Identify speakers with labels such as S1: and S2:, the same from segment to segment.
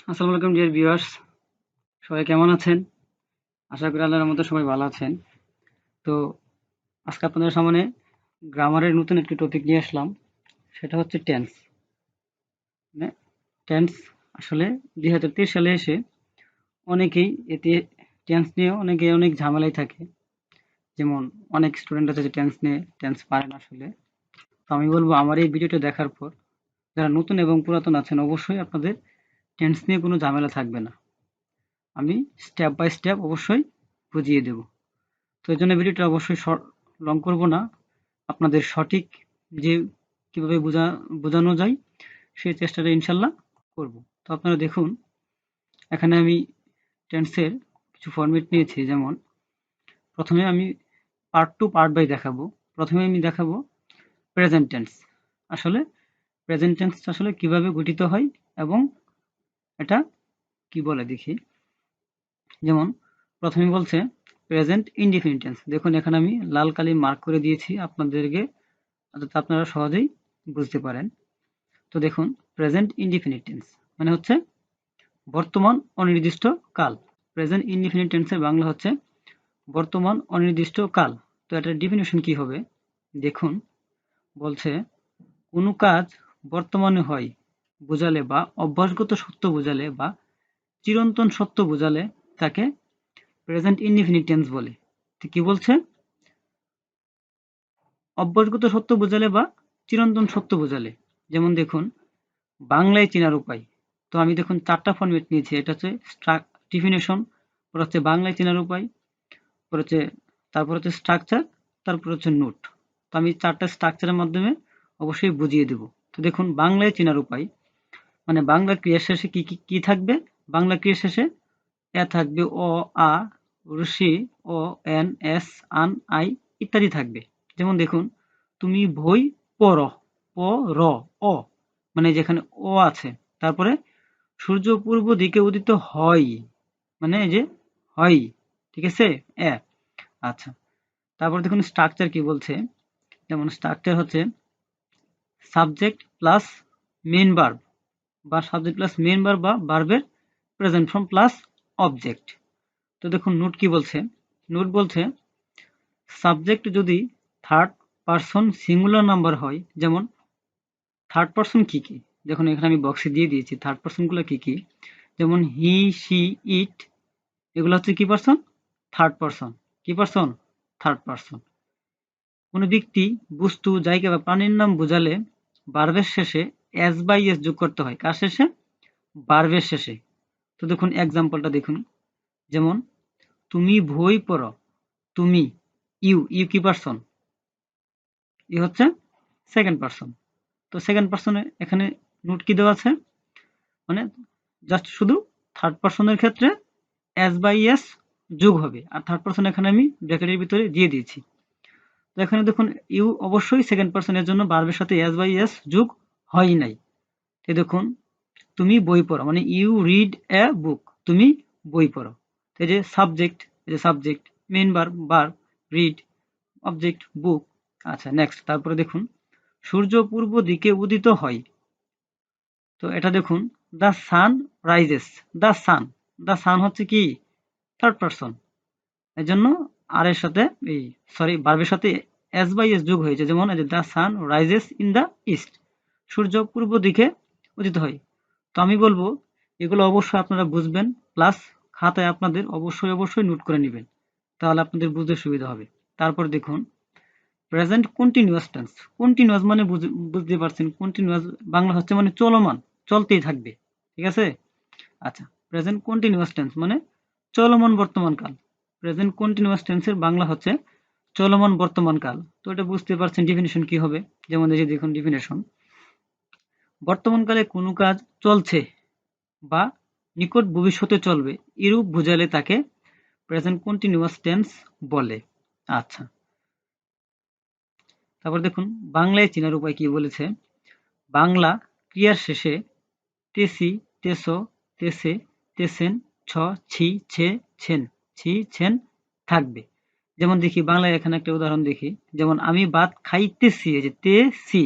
S1: আসসালামু আলাইকুম dear viewers, সবাই কেমন আছেন? আশা করি আল্লাহর রহমতে সবাই ভালো আছেন। তো আজকে আপনাদের সামনে গ্রামারের নতুন একটি টপিক নিয়ে আসলাম। সেটা হচ্ছে টেন্স। মানে টেন্স আসলে 2023 সালে এসে অনেকেই এতে টেন্স নিয়ে অনেক ঝামেলায় থাকে। যেমন অনেক স্টুডেন্ট আছে যে টেন্স নিয়ে টেন্স পারে না আসলে। তো আমি বলবো আমার এই ভিডিওটা দেখার পর যারা নতুন এবং পুরাতন আছেন অবশ্যই আপনাদের টেন্স নিয়ে কোনো ঝামেলা থাকবে না। আমি স্টেপ বাই স্টেপ অবশ্যই বুঝিয়ে দেব। তো এই জন্য ভিডিওটা অবশ্যই লং করব না। আপনাদের সঠিক যে কিভাবে বোঝানো যায় সেই চেষ্টাটা ইনশাল্লাহ করব। তো আপনারা দেখুন, এখানে আমি টেন্সের কিছু ফরম্যাট নিয়েছি। যেমন প্রথমে আমি পার্ট টু পার্ট বাই দেখাবো। প্রথমে আমি দেখাবো প্রেজেন্ট টেন্স। আসলে প্রেজেন্ট টেন্স আসলে কিভাবে গঠিত হয় এবং এটা কি বলে দেখি। যেমন প্রথমে বলছে প্রেজেন্ট ইনডিফিনিট টেন্স। দেখুন এখানে আমি লাল কালি মার্ক করে দিয়েছি আপনাদেরকে, যাতে আপনারা সহজেই বুঝতে পারেন। তো দেখুন প্রেজেন্ট ইনডিফিনিট টেন্স মানে হচ্ছে বর্তমান অনির্দিষ্ট কাল। প্রেজেন্ট ইনডিফিনিট টেন্সের বাংলা হচ্ছে বর্তমান অনির্দিষ্ট কাল। তো এটার ডেফিনিশন কি হবে দেখুন। বলছে কোনো কাজ বর্তমানে হয় বোঝালে বা অভ্যাসগত সত্য বোঝালে বা চিরন্তন সত্য বোঝালে তাকে প্রেজেন্ট ইনডিফিনিট টেন্স বলে। তো কি বলছে? অভ্যাসগত সত্য বোঝালে বা চিরন্তন সত্য বোঝালে। যেমন দেখুন বাংলায় চেনার উপায়। তো আমি দেখুন 4টা ফরম্যাট নিয়েছি। এটা হচ্ছে ডেফিনিশন, পর হচ্ছে বাংলায় চেনার উপায়, তারপর হচ্ছে স্ট্রাকচার, তারপর হচ্ছে নোট। তো আমি 4টা স্ট্রাকচারের মাধ্যমে অবশ্যই বুঝিয়ে দেব। তো দেখুন বাংলায় চেনার উপায় মানে বাংলা ক্রিয়ার শেষে কি থাকবে? বাংলা ক্রিয়ার শেষে এ থাকবে, অ, আ, ঋষি, ও, এন, এস, আন, আই ইত্যাদি থাকবে। যেমন দেখুন তুমি বই পড়, প, র, অ মানে যেখানে ও আছে। তারপরে সূর্য পূর্ব দিকে উদিত হয় মানে এই যে হয়, ঠিক আছে? এ আচ্ছা। তারপর দেখুন স্ট্রাকচার কি বলছে। যেমন স্ট্রাকচার হচ্ছে সাবজেক্ট প্লাস মেইন ভার্ব বা সাবজেক্ট প্লাস মেইন ভার্ব বা ভার্বের প্রেজেন্ট ফর্ম প্লাস অবজেক্ট। তো দেখুন নোট কি বলছে। নোট বলছে সাবজেক্ট যদি থার্ড পারসন সিঙ্গুলার নাম্বার হয়, যেমন থার্ড পারসন কি কি, দেখুন এখানে আমি বক্সে দিয়ে দিয়েছি থার্ড পারসনগুলো কি কি। যেমন হি, শি, ইট এগুলো হচ্ছে কি পারসন? Third person. কি পারসন? Third person. কোনো ব্যক্তি, বস্তু, জায়গা বা প্রাণীর নাম বোঝালে ভার্বের শেষে এস বাই এস যোগ করতে হয়। কার শেষে? ভার্বের শেষে। তো দেখুন এক্সাম্পলটা দেখুন। যেমন তুমি বই পড়ো, তুমি, ইউ কি পারসন? ই হচ্ছে সেকেন্ড পারসন। তো সেকেন্ড পারসনে এখানে নোট কি দেওয়া আছে, মানে জাস্ট শুধু থার্ড পারসনের ক্ষেত্রে এস বাই এস যোগ হবে, আর থার্ড পারসন এখানে আমি ব্র্যাকেটের ভিতরে দিয়ে দিয়েছি। তো এখানে দেখুন ইউ অবশ্যই সেকেন্ড পারসনের জন্য ভার্বের সাথে এস বাই এস যোগ হয় নাই। তো দেখুন তুমি বই পড়ো মানে ইউ রিড এ বুক, তুমি বই পড়ো। এই যে subject, main verb verb, read, object book. আচ্ছা নেক্সট। তারপরে দেখুন সূর্য পূর্ব দিকে উদিত হয়। তো এটা দেখুন the sun rises. The sun হচ্ছে কি? Third person. এই জন্য আর এর সাথে ভার্বের সাথে এস বাই এস যোগ হয়েছে। যেমন the sun rises in the east, সূর্য পূর্ব দিকে উদিত হয়। তো আমি বলবো এগুলো অবশ্যই আপনারা বুঝবেন, প্লাস খাতায় আপনাদের অবশ্যই নোট করে নেবেন, তাহলে আপনাদের বুঝতে সুবিধা হবে। তারপর দেখুন প্রেজেন্ট কন্টিনিউয়াস টেন্স। কন্টিনিউয়াস মানে বুঝতে পারছেন, কন্টিনিউয়াস বাংলা হচ্ছে মানে চলমান, চলতেই থাকবে, ঠিক আছে? আচ্ছা, প্রেজেন্ট কন্টিনিউয়াস টেন্স মানে চলমান বর্তমান কাল। প্রেজেন্ট কন্টিনিউয়াস টেন্সের বাংলা হচ্ছে চলমান বর্তমান কাল। তো এটা বুঝতে পারছেন ডেফিনিশন কি হবে। যেমন এই যে দেখুন ডেফিনিশন, বর্তমানকালে কোনো কাজ চলছে বা নিকট ভবিষ্যতে চলবে এরূপ বোঝালে তাকে প্রেজেন্ট কন্টিনিউয়াস টেন্স বলে। আচ্ছা, তারপর দেখুন বাংলায় চেনার উপায় কি বলেছে। বাংলা ক্রিয়ার শেষে তেসি, তেসো, তেসে, তেসেন, ছ, ছি, ছে, ছেন, ছি, ছেন থাকবে। যেমন দেখি বাংলায় এখানে একটা উদাহরণ দেখি। যেমন আমি ভাত খাইতেছি, এই যে তেসি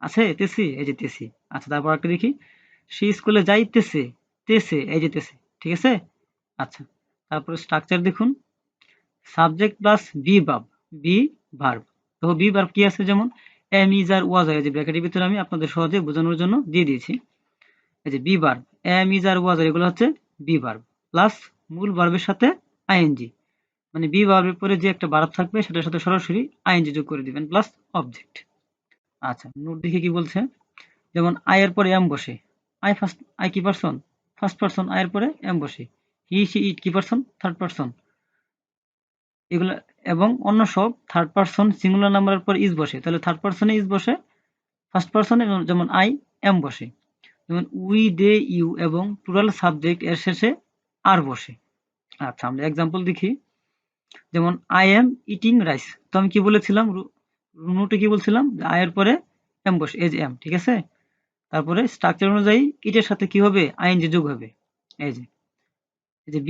S1: আছে, তেসি, এই যে তেসি। আচ্ছা তারপর একটা দেখি সে স্কুলে যাইতেছে, তেসে, এই যে তেসে, ঠিক আছে। আচ্ছা, তারপরে স্ট্রাকচার দেখুন, subject plus be verb, be verb. তো বি ভার্ব কি আছে, যেমন এম ইজ আর ওয়াজ, এই যে ব্র্যাকেটের ভিতরে আমি আপনাদের সহজে বোঝানোর জন্য দিয়ে দিয়েছি। এই যে বি ভার্ব, এম ইজ আর ওয়াজ, এগুলো হচ্ছে বি ভার্ব প্লাস মূল ভার্বের সাথে আইএনজি, মানে বি ভার্বের পরে যে একটা ভার্ব থাকবে সেটার সাথে সরাসরি আইএনজি যোগ করে দিবেন প্লাস অবজেক্ট। আচ্ছা, নোট দেখে কি বলছে, যেমন আই এর পরে এম বসে, আই কি পারসন, ফার্স্ট পারসন, আই এর পরে এম বসে, হি সি ইট কি পারসন, থার্ড পারসন, এগুলো, এবং অন্য সব থার্ড পারসন সিঙ্গুলার নাম্বারের পর ইজ বসে, তাহলে থার্ড পারসনে ইজ বসে, ফার্স্ট পারসনে যেমন আই এম বসে, যেমন উই দে ইউ, এবং প্লুরাল সাবজেক্ট এর শেষে আর বসে। আচ্ছা, আমরা এক্সাম্পল দেখি, যেমন আই এম ইটিং রাইস, তো আমি কি বলেছিলাম, নোটে কি বলছিলাম, আই এর পরে এম বসে, এজ এম, ঠিক আছে। তারপরে স্ট্রাকচার অনুযায়ী ইটের সাথে কি হবে, আইএনজি যোগ হবে, এই যে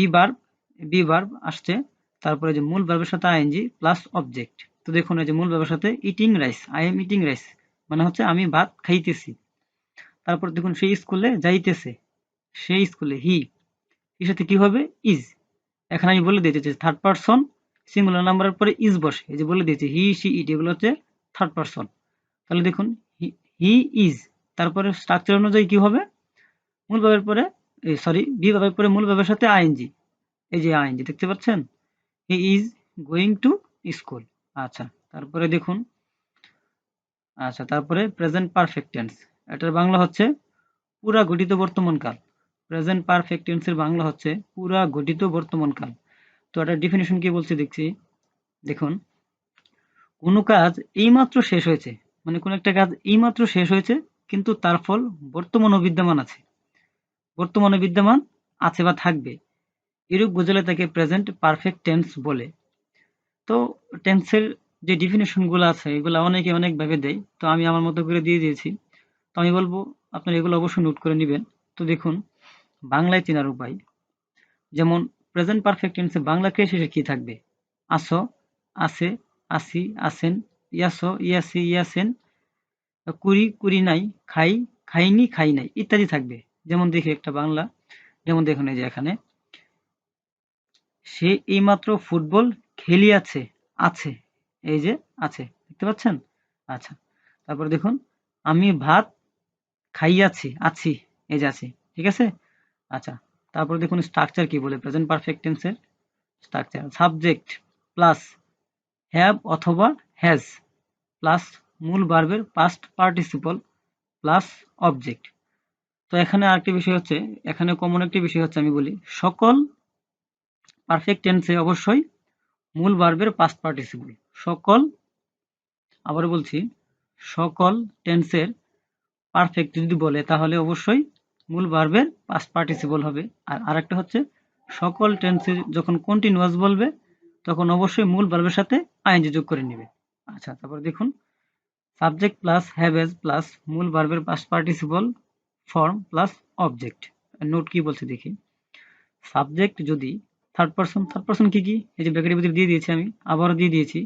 S1: বি ভার্ব আসছে, তারপরে যে মূল ভার্বের সাথে আইএনজি প্লাস অবজেক্ট। তো দেখুন, এই যে মূল ভার্বের সাথে eating rice, I am eating rice, মানে হচ্ছে আমি ভাত খাইতেছি। তারপর দেখুন, সেই স্কুলে যাইতেছে, সেই স্কুলে এর সাথে কি হবে, ইজ। এখানে আমি বলে দিয়েছি যে থার্ড পারসন সিঙ্গুলার নাম্বারের পরে ইজ বসে, এই যে বলে দিয়েছি হি সি ইট, এগুলো হচ্ছে থার্ড পারসন। তাহলে দেখুন, হি ইজ, তারপরে স্ট্রাকচার অনুযায়ী কি হবে, মূল ভাবের পরে, সরি, বি ভাবের পরে মূল ভাবের সাথে আইএনজি, এই যে আইএনজি দেখতে পাচ্ছেন, he is going to school. আচ্ছা, তারপরে দেখুন, আচ্ছা, তারপরে প্রেজেন্ট পারফেক্ট টেন্স, এটার বাংলা হচ্ছে পুরা গঠিত বর্তমান কাল। প্রেজেন্ট পারফেক্ট টেন্সের বাংলা হচ্ছে পুরা গঠিত বর্তমান কাল। তো এটার ডেফিনিশন কি বলছে দেখছি, দেখুন, কোনো কাজ এইমাত্র শেষ হয়েছে, মানে কোন একটা কাজ এইমাত্র শেষ হয়েছে, কিন্তু তার ফল বর্তমানে বিদ্যমান আছে, বর্তমানে বিদ্যমান আছে বা থাকবে, এরূপ বোঝালে তাকে প্রেজেন্ট পারফেক্ট টেন্স বলে। তো টেন্সের যে ডেফিনেশন গুলো আছে, এগুলো অনেকে অনেক ভাবে দেয়, তো আমি আমার মতো করে দিয়ে দিয়েছি। তো আমি বলবো আপনারা এগুলো অবশ্যই নোট করে নেবেন। তো দেখুন, বাংলায় চেনার উপায়, যেমন প্রেজেন্ট পারফেক্ট টেন্সে বাংলা ক্রিয়া শেষে কি থাকবে, আসো, আছে, আসি, আসেন, ইয়াসো, ইয়াসি, ইয়াসেন, কুরি, কুরি নাই, খাই, খাইনি, খাই নাই, ইত্যাদি থাকবে। যেমন দেখি একটা বাংলা, যেমন দেখুন, এই যে এখানে, সে এইমাত্র ফুটবল খেলিয়াছে, আছে, এই যে আছে, দেখতে পাচ্ছেন। আচ্ছা, তারপরে দেখুন, আমি ভাত খাইয়াছি, আছি, এই যে আছি, ঠিক আছে। আচ্ছা, তারপরে দেখুন স্ট্রাকচার কি বলে, প্রেজেন্ট পারফেক্ট টেন্সের স্ট্রাকচার, সাবজেক্ট প্লাস হ্যাভ অথবা হ্যাজ প্লাস মূল ভার্বের পাস্ট পার্টিসিপল প্লাস অবজেক্ট। তো এখানে আরেকটি বিষয় হচ্ছে, এখানে কমন একটি বিষয় হচ্ছে, আমি বলি, সকল পারফেক্ট টেন্সে অবশ্যই মূল ভার্বের পাস্ট পার্টিসিপল, সকল, আবার বলছি, সকল টেন্সের পারফেক্ট যদি বলে তাহলে অবশ্যই মূল ভার্বের পাস্ট পার্টিসিপল হবে। আর আরেকটা হচ্ছে, সকল টেন্সে যখন কন্টিনিউয়াস বলবে তখন অবশ্যই মূল ভার্বের সাথে আইএনজি যোগ করে নেবে। আচ্ছা, তারপর দেখুন, subject plus have as plus মূল ভার্বের past participle form plus object. Note কি বলছে দেখি, সাবজেক্ট যদি থার্ড পারসন কি কি, এই যে ব্র্যাকেটের ভিতরে দিয়ে দিয়েছি, আমি আবারও দিয়ে দিয়েছি,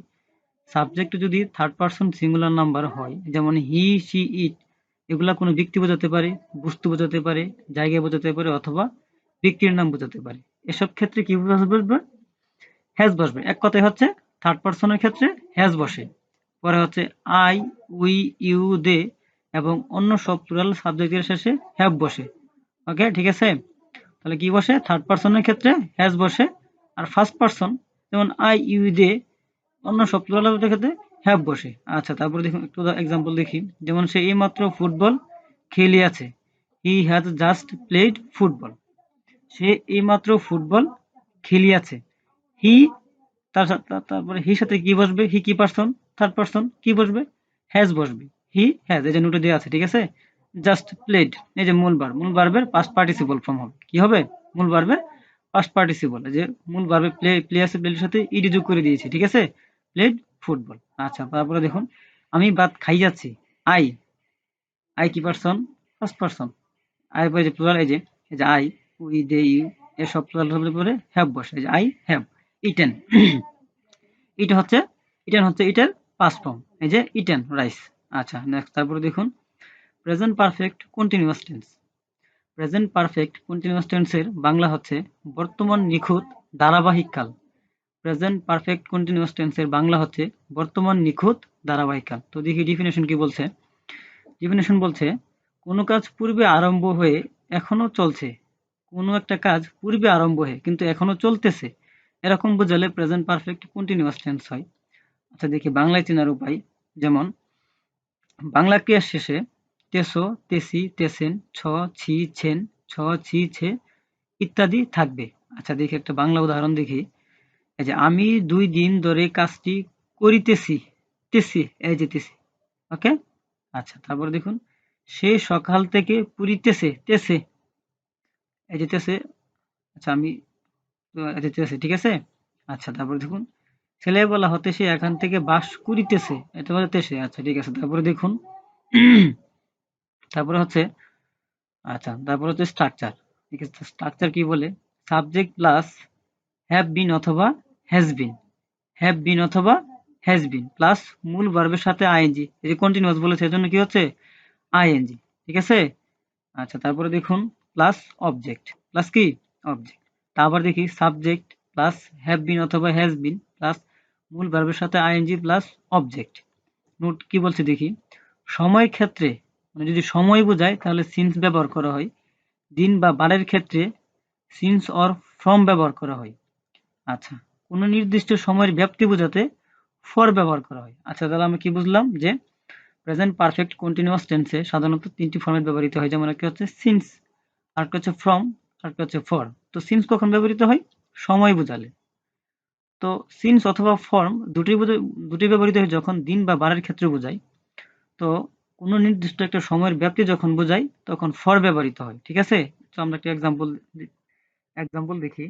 S1: সাবজেক্ট যদি থার্ড পারসন সিঙ্গুলার নাম্বার হয়, যেমন হি সি ইট, এগুলা কোনো ব্যক্তি বোঝাতে পারে, বস্তু বোঝাতে পারে, জায়গা বোঝাতে পারে, অথবা ব্যক্তির নাম বোঝাতে পারে, এসব ক্ষেত্রে কি বসবে, হ্যাজ বসবে। এক কথায় হচ্ছে থার্ড পারসনের ক্ষেত্রে হ্যাজ বসে, পরে হচ্ছে আই, উই, ইউ, দে, এবং অন্য সব প্লুরাল সাবজেক্টের শেষে হ্যাভ বসে। ওকে, ঠিক আছে। তাহলে কি বসে, থার্ড পারসনের ক্ষেত্রে হ্যাজ বসে, আর ফার্স্ট পারসন যেমন আই, ইউ, দে, অন্য সব প্লুরাল সাবজেক্টের ক্ষেত্রে হ্যাভ বসে। আচ্ছা, তারপরে দেখুন একটু এক্সাম্পল দেখি, যেমন সে এইমাত্র ফুটবল খেলিয়াছে, he has just played football, সে এইমাত্র ফুটবল খেলিয়াছে, হি, তারপরে হির সাথে কি বসবে, হি কি পারসন, থার্ড পারসন, কি বসবে, হ্যাজ বসবে, হি হ্যাজ, এই যে নোটে দেওয়া আছে, ঠিক আছে। জাস্ট প্লেড, এই যে মূল ভার্বের পাস্ট পার্টিসিপল ফর্ম হবে, কি হবে, মূল ভার্বের পাস্ট পার্টিসিপল, যে মূল ভার্বে প্লে আছে, প্লের সাথে ইডি যোগ করে দিয়েছি, ঠিক আছে, প্লেড ফুটবল। আচ্ছা, তারপরে দেখুন, আমি ভাত খাইয়াছি, আই, আই কি পারসন, ফার্স্ট পারসন, আই পরে যে প্লুরাল, এই যে আই, উই, দে, ইউ, এসব প্লুরাল শব্দের পরে হ্যাভ বসে, এই যে আই হ্যাভ ইটেন, ইটেন হচ্ছে ইটের পাস্ট ফর্ম, এই যে ইটেন রাইস। আচ্ছা, নেক্সট, তারপরে দেখুন present perfect continuous tense, present perfect continuous টেন্সের বাংলা হচ্ছে বর্তমান নিখুঁত ধারাবাহিক কাল। প্রেজেন্ট পারফেক্ট কন্টিনিউয়াস টেন্সের বাংলা হচ্ছে বর্তমান নিখুঁত ধারাবাহিক কাল। তো দেখি ডেফিনেশন কি বলছে। ডেফিনেশন বলছে কোনো কাজ পূর্বে আরম্ভ হয়ে এখনো চলছে, কোনো একটা কাজ পূর্বে আরম্ভ হয়ে কিন্তু এখনো চলতেছে, এরকম বোঝালে প্রেজেন্ট পারফেক্ট কন্টিনিউয়াস টেন্স হয়। আচ্ছা দেখি বাংলায় চেনার উপায়। যেমন বাংলা ক্রিয়ার শেষে তেসো, তেসি, তেসেন, ছ, ছি, ছেন, ছ, ছি, ছে ইত্যাদি থাকবে। আচ্ছা দেখি একটা বাংলা উদাহরণ দেখি। এই যে আমি 2 দিন ধরে কাজটি করিতেছি, তেছি, এই যে তেছি। ওকে? আচ্ছা তারপরে দেখুন সে সকাল থেকে পুরিতেছে, তেছে, এই যে তেছে। আচ্ছা আমি এই যে তেছে, ঠিক আছে? আচ্ছা তারপরে দেখুন ছেলেবেলা হতে সে এখান থেকে বাস করিতেছে, এটা হচ্ছে তেছে। আচ্ছা ঠিক আছে। তারপরে দেখুন তারপরে হচ্ছে আচ্ছা তারপরে হচ্ছে স্ট্রাকচার। ঠিক আছে? স্ট্রাকচার কি বলে? সাবজেক্ট প্লাস হ্যাভ বিন অথবা হ্যাজ বিন, হ্যাভ বিন অথবা হ্যাজ বিন প্লাস মূল ভার্বের সাথে আইএনজি, এই যে কন্টিনিউয়াস বলেছে এজন্য কি হচ্ছে আইএনজি। ঠিক আছে? আচ্ছা তারপরে দেখুন প্লাস অবজেক্ট, প্লাস কি অবজেক্ট। তারপর দেখি সাবজেক্ট প্লাস হ্যাভ বিন অথবা হ্যাজ বিন প্লাস মূল ভার্বের সাথে আইএনজি প্লাস অবজেক্ট। নোট কি বলছে দেখি। সময়ের ক্ষেত্রে মানে যদি সময় বোঝায় তাহলে সিন্স ব্যবহার করা হয়। দিন বা বারের ক্ষেত্রে সিন্স অর ফ্রম ব্যবহার করা হয়। আচ্ছা কোনো নির্দিষ্ট সময়ের ব্যাপ্তি বোঝাতে ফর ব্যবহার করা হয়। আচ্ছা তাহলে আমি কি বুঝলাম যে প্রেজেন্ট পারফেক্ট কন্টিনিউয়াস টেন্সে সাধারণত 3টি ফর্মেট ব্যবহৃত হয়। যেমন একটা হচ্ছে সিন্স, আরেকটা হচ্ছে ফ্রম, আরেকটা হচ্ছে ফর। তো সিন্স কখন ব্যবহৃত হয়? সময় বোঝালে। তো সিন্স অথবা ফর্ম দুটি ব্যবহৃত হয় যখন দিন বা বারের ক্ষেত্রে বোঝায়। তো কোনো নির্দিষ্ট একটা সময়ের ব্যাপ্তি যখন বোঝায় তখন ফর ব্যবহৃত হয়। ঠিক আছে? তো আমরা একটা এক্সাম্পল দেখি।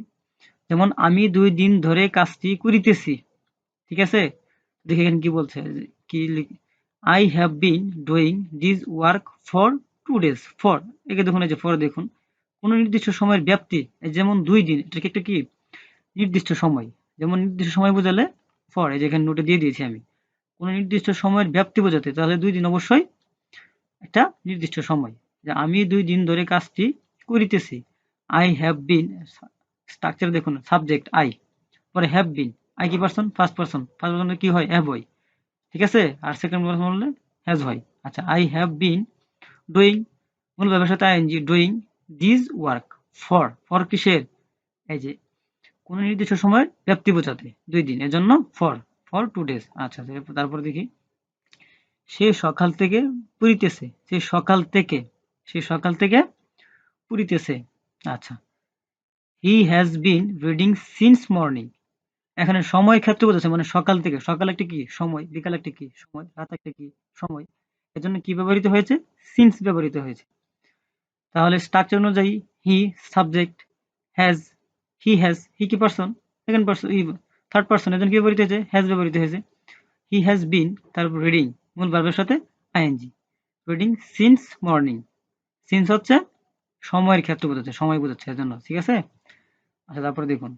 S1: যেমন আমি 2 দিন ধরে কাজটি করিতেছি। ঠিক আছে? দেখি এখানে কি বলছে, কি I have been doing this work for 2 days। For একে দেখুন, এই যে ফর দেখুন কোনো নির্দিষ্ট সময়ের ব্যাপ্তি, এই যেমন 2 দিন, এটা কি একটা কি নির্দিষ্ট সময়। যেমন নির্দিষ্ট সময় বোঝালে ফর, এই যে এখানে নোটে দিয়ে দিয়েছি আমি। কোনো নির্দিষ্ট সময়ের ব্যাপ্তি বোঝাতে তাহলে 2 দিন অবশ্যই একটা নির্দিষ্ট সময়। যে আমি 2 দিন ধরে কাজটি করিতেছি। আই হ্যাভ বিন, স্ট্রাকচার দেখুন সাবজেক্ট আই, পরে হ্যাভ বিন, আই কি পারসন? ফার্স্ট পারসন, ফার্স্ট পারসনে কি হয়? হ্যাভ হয়। ঠিক আছে? আর সেকেন্ড পারসন বললে হ্যাজ হয়। আচ্ছা আই হ্যাভ বিন ডুইং, মূল ভার্বের সাথে ING, doing this work for, for কিসের? এই যে কোনো নির্দিষ্ট সময়ের ব্যাপ্তি বোঝাতে 2 দিন, এজন্য ফর, ফর 2 days। আচ্ছা তারপর দেখি সে সকাল থেকে পুরিতেছে, সে সকাল থেকে পুরিতেছে। আচ্ছা he has been reading since morning. এখানে সময় ক্ষেত্র বোঝাচ্ছে, মানে সকাল থেকে, সকাল একটা কি সময়, বিকাল একটা কি সময়, রাত একটা কি সময়, এজন্য কি ব্যবহৃত হয়েছে? সিন্স ব্যবহৃত হয়েছে। তাহলে স্ট্রাকচার অনুযায়ী হি সাবজেক্ট, হ্যাজ, হি কি person? Second person, third person, এজন্য কি ব্যবহৃত হয়েছে? হ্যাজ ব্যবহৃত হয়েছে। হি হ্যাজ বিন, তারপর রিডিং, মূল ভার্বের সাথে ING, reading since morning. Since হচ্ছে সময়ের ক্ষেত্র বোঝাচ্ছে, সময় বোঝাচ্ছে এজন্য। ঠিক আছে? আচ্ছা তারপরে দেখুন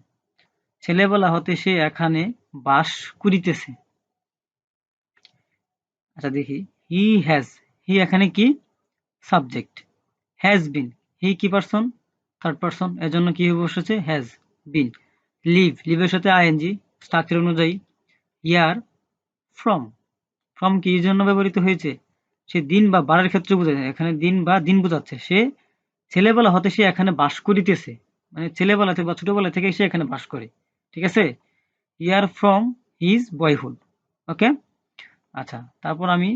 S1: ছেলেবেলা হতে সে এখানে বাস করিতেছে। আচ্ছা দেখি হি হ্যাজ, হি এখানে কি সাবজেক্ট, হ্যাজ বিন, হি কি পারসন? থার্ড পারসন, এজন্য কি বসেছে? Has been. লিভ, লিভের সাথে আইএনজি, স্ট্রাকচার অনুযায়ী ইয়ার ফ্রম, ফ্রম কি জন্য ব্যবহৃত হয়েছে? সে দিন বা বারের ক্ষেত্রে বোঝায়, এখানে দিন বা দিন বোঝাচ্ছে। সে ছেলেবেলা হতে সে এখানে বাস করিতেছে, মানে ছেলেবেলা থেকে বা ছোটবেলা থেকে সে এখানে বাস করে। ঠিক আছে? Year from his boyhood. Okay? আচ্ছা তারপর আমি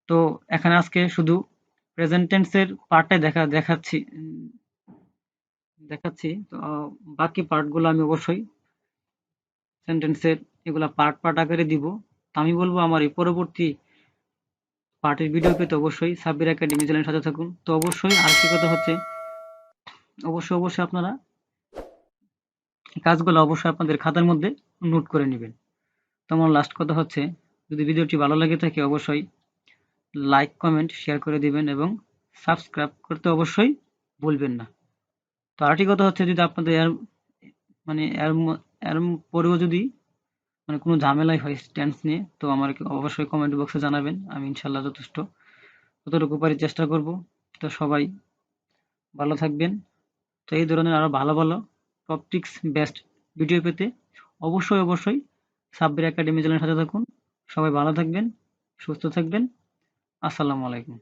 S1: তো এখানে আজকে শুধু প্রেজেন্ট টেন্সের পার্টটাই দেখাচ্ছি। তো বাকি পার্টগুলো আমি অবশ্যই সেন্টেন্সের এগুলা পার্ট পার্ট আকারে দিব। তো আমি বলবো আমার এই পরবর্তী পার্টের ভিডিও পেতে অবশ্যই সাব্বির একাডেমি চ্যানেলের সাথে থাকুন। তো অবশ্যই আরেকটি কথা হচ্ছে অবশ্যই আপনারা এই কাজগুলো অবশ্যই আপনাদের খাতার মধ্যে নোট করে নেবেন। তো আমার লাস্ট কথা হচ্ছে যদি ভিডিওটি ভালো লাগে থাকে অবশ্যই লাইক, কমেন্ট, শেয়ার করে দিবেন এবং সাবস্ক্রাইব করতে অবশ্যই ভুলবেন না। তো আরেকটি কথা হচ্ছে যদি আপনাদের মানে এর পরেও যদি মানে কোনো ঝামেলাই হয় টেন্স নিয়ে তো আমাকে অবশ্যই কমেন্ট বক্সে জানাবেন। আমি ইনশাআল্লাহ যতটুকু পারি চেষ্টা করব তো সবাই ভালো থাকবেন। তো এই ধরনের আরো ভালো ভালো টপিকস বেসড ভিডিও পেতে অবশ্যই সাব্বির একাডেমি চ্যানেলের সাথে থাকুন। সবাই ভালো থাকবেন, সুস্থ থাকবেন। আসসালামু আলাইকুম।